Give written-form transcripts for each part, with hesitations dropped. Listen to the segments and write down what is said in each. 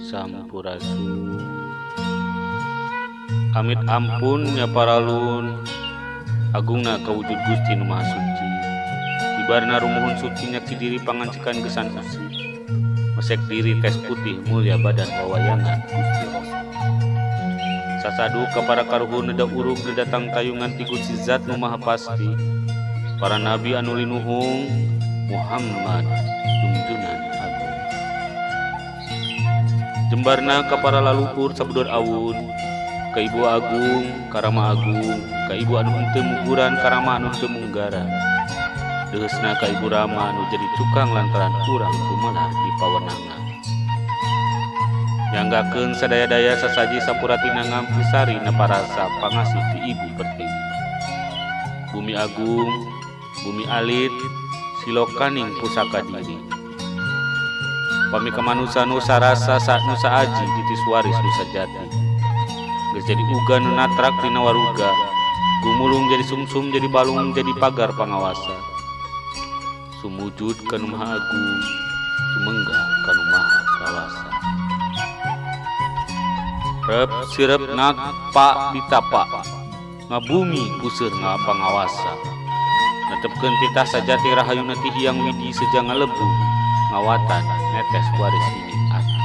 Sampurasun. Amit ampun ya paralun, agungna kawujud Gusti Nu Maha Suci. Ibarna rumuhun suci nyaki diri pangancikan gesan usi. Mesek diri tes putih mulia badan wawayangan Gusti Rasul. Sasadu kapara karuhun neda urug neda tang tayungan ti Gusti Zat Nu Maha Pasti. Para nabi anu linuhung Muhammad junjunan agung. Jembarna kapara laluhur sabdor awun, ka Ibu Agung karama agung, ka Ibu anu henteu muguran karama anu henteu munggara. Deusna ka Ibu Rama anu jadi cukang lantaran urang kumalar di pawenangan. Nyanggakeun sadaya-daya sasaji sapuratina ngampi sari na parasa pangasih ti Ibu Pertiwi. Bumi agung, bumi alit, silokaning pusaka diri. Pami kamanusa nu sarasa nu saaji titis waris nu sajati. Geus jadi uga nu natrak dina waruga, gumulung jadi sumsum jadi balung jadi pagar pangawasa. Sumujud kanu maha agung, sumenggah kanu maha kawasa. Rep sirep napa ditapak, ngabumi puseur ngapangawasa. Netepkeun titah sajati rahayuna ti Hyang Widi sejang ngalebu, ngawatan netes waris ini aki.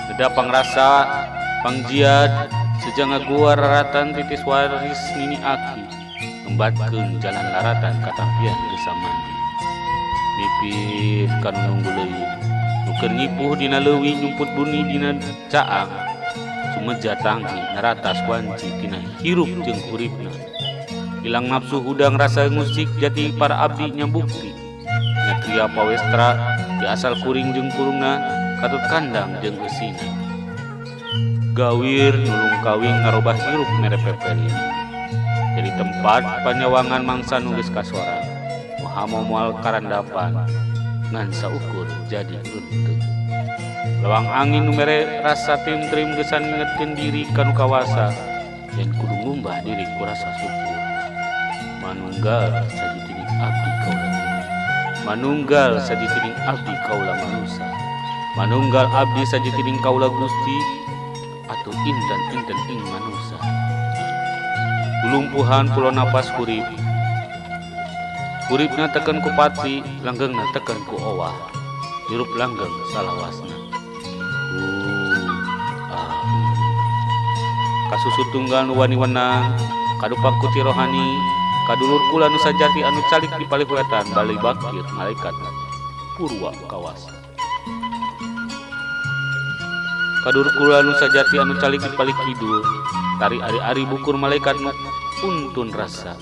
Neda pangrasa pangjiad sejang ngaguar raratan titis waris nini aki. Ngembatkeun jalan laratan katampian geus mandi. Mipit kanu nunggu leuwih, nukeun ngipuh dina leuwih nyumput buni dina caang. Sumeja tangki naratas wanci tina hirup jeung uripna. Hilang nafsu hudang rasa musik jati para abdi nyambukti. Nyatria pawestra di asal kuring jeung kurungna katut kandang jeung geusina. Gawir nulung kawing ngarobah hirup merepepeli. Jadi tempat panyawangan mangsa nulis kasora. Muhammad moal karandapan ngan saukur jadi untung. Lawang angin nu mere rasa tim-trim gesan ngingetkeun diri kanu kawasa. Yen kudu ngumbah diri ku rasa syukur. Manunggal sajitining abdi kaula diri. Manunggal sajitining abdi kaula manusa. Manunggal abdi sajitining kaula Gusti atuh indan-indan ing manusa. Lulumpuhan pulau napas kurip. Kuripna teken ku pati, langgengna teken ku owah. Hirup langgeng salawasna. Kasusu tunggal nu wani-wenang, kadupak kuti rohani, kadulur kula nu sajati anu calik di paliwetan bali bakir malaikat purwa kawasa. Kadulur kula nu sajati anu calik di palik kidul, tari ari-ari bukur malaikat nu untun rasa.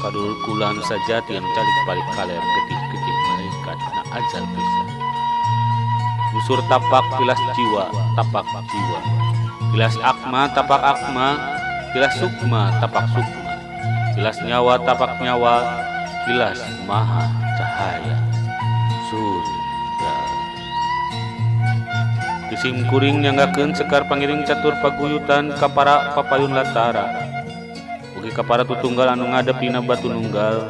Kadulur kula nu sajati anu calik di palik kaler getih-getih malaikat na ajal pisan. Nusur tapak tilas jiwa, tapak jiwa. Tilas akma, tapak akma. Tilas sukma, tapak sukma. Tilas nyawa, tapak nyawa. Tilas maha cahaya surga. Kisim kuring nyanggakeun sekar pangiring catur paguyutan kapara papayun latara. Ugi kapara tutunggal anu ngadepina batu nunggal.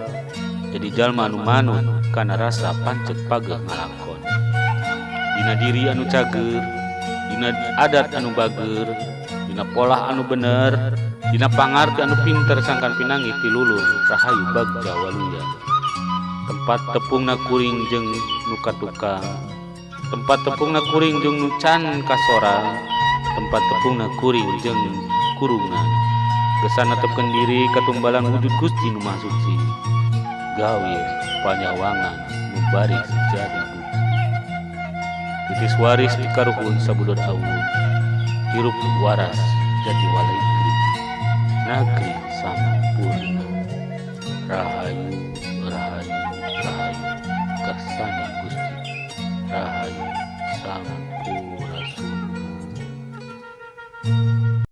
Jadi jalma anu manut kana rasa pancet pageh ngalakon. Dina diri anu cager, dina adat anu bager, dina pola anu bener, dina pangarti anu pinter sangkan pinangi tilulur rahayu bagja waluya. Tempat tepungna kuring jeung nu katukang, tempat tepungna kuring jeung nu can kasorang, tempat tepungna kuring jeung kurungan. Gesan netepkeun diri katumbalan wujud Gusti Nu Maha Suci. Gawir panyawangan nu baris jadi bukti. Titis waris dikaruhun sabudon awun. Hirup waras jadi walaikri. Nagri sampurna. Rahayu, rahayu, rahayu. Kersane Gusti. Rahayu sampurna.